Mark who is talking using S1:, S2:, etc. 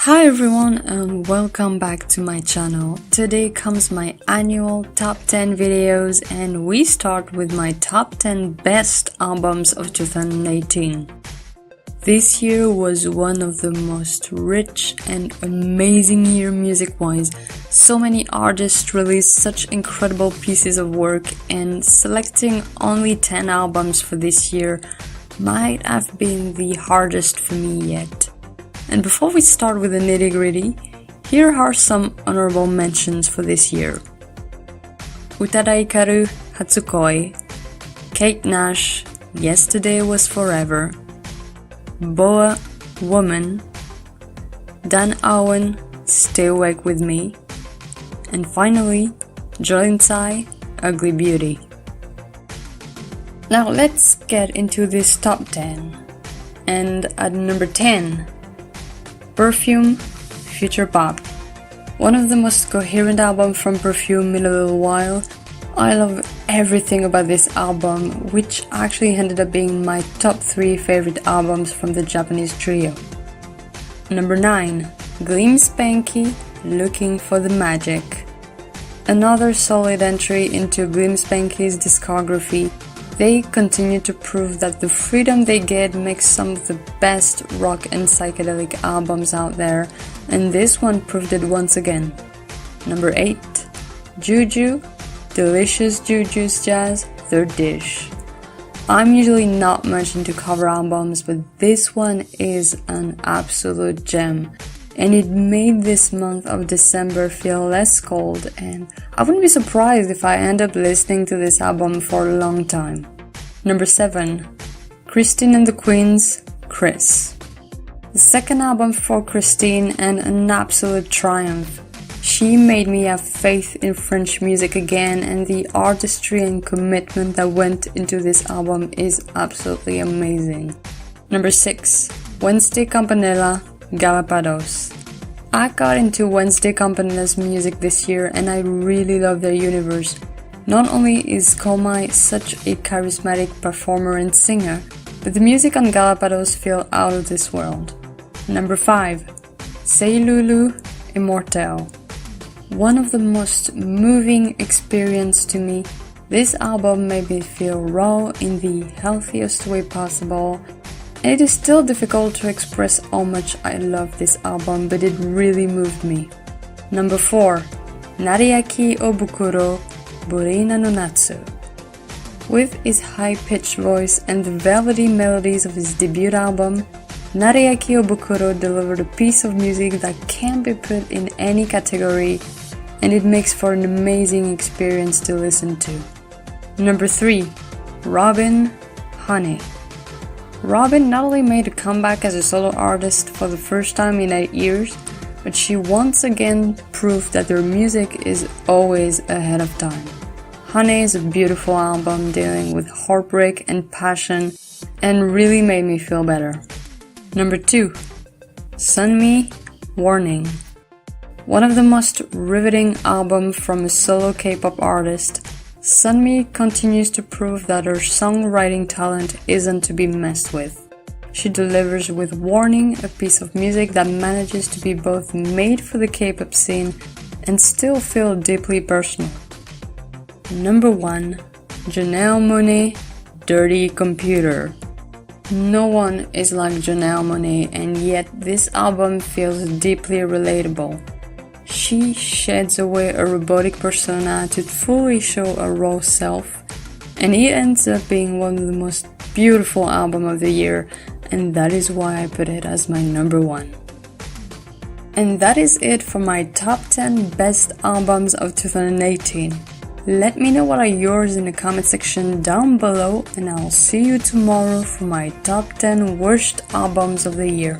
S1: Hi everyone and welcome back to my channel. Today comes my annual top 10 videos and we start with my top 10 best albums of 2018. This year was one of the most rich and amazing year music-wise. So many artists released such incredible pieces of work, and selecting only 10 albums for this year might have been the hardest for me yet. And before we start with the nitty-gritty, here are some honorable mentions for this year. Utada Hikaru, Hatsukoi, Kate Nash, Yesterday Was Forever, Boa, Woman, Dan Owen, Stay Awake With Me, and finally, Jolin Tsai, Ugly Beauty. Now let's get into this top 10. And at number 10, Perfume Future Pop. One of the most coherent albums from Perfume in a little while. I love everything about this album, which actually ended up being my top 3 favorite albums from the Japanese trio. Number 9. Gleam Spanky, Looking for the Magic. Another solid entry into Gleam Spanky's discography. They continue to prove that the freedom they get makes some of the best rock and psychedelic albums out there, and this one proved it once again. Number 8. Juju, Delicious Juju's Jazz, Third Dish. I'm usually not much into cover albums, but this one is an absolute gem, and it made this month of December feel less cold, and I wouldn't be surprised if I end up listening to this album for a long time. Number 7. Christine and the Queens, Chris. The second album for Christine and an absolute triumph. She made me have faith in French music again, and the artistry and commitment that went into this album is absolutely amazing. Number 6. Wednesday Campanella, Galapagos. I got into Wednesday Campanella's music this year and I really love their universe. Not only is Komai such a charismatic performer and singer, but the music on Galapagos feel out of this world. Number 5. Say Lulu Immortelle. One of the most moving experiences to me. This album made me feel raw in the healthiest way possible. And it is still difficult to express how much I love this album, but it really moved me. Number 4. Nadia Kebakudo, Burina no Natsu. With his high-pitched voice and the velvety melodies of his debut album, Nadia Kebakudo delivered a piece of music that can't be put in any category, and it makes for an amazing experience to listen to. Number 3. Robin, Honey. Robin not only made a comeback as a solo artist for the first time in 8 years, but she once again proved that her music is always ahead of time. Honey is a beautiful album dealing with heartbreak and passion and really made me feel better. Number 2. Sunmi, Warning. One of the most riveting albums from a solo K-pop artist, Sunmi continues to prove that her songwriting talent isn't to be messed with. She delivers with Warning, a piece of music that manages to be both made for the K-pop scene and still feel deeply personal. Number 1. Janelle Monáe, Dirty Computer. No one is like Janelle Monáe, and yet this album feels deeply relatable. She sheds away a robotic persona to fully show a raw self, and it ends up being one of the most beautiful albums of the year, and that is why I put it as my number 1. And that is it for my top 10 best albums of 2018. Let me know what are yours in the comment section down below, and I'll see you tomorrow for my top 10 worst albums of the year.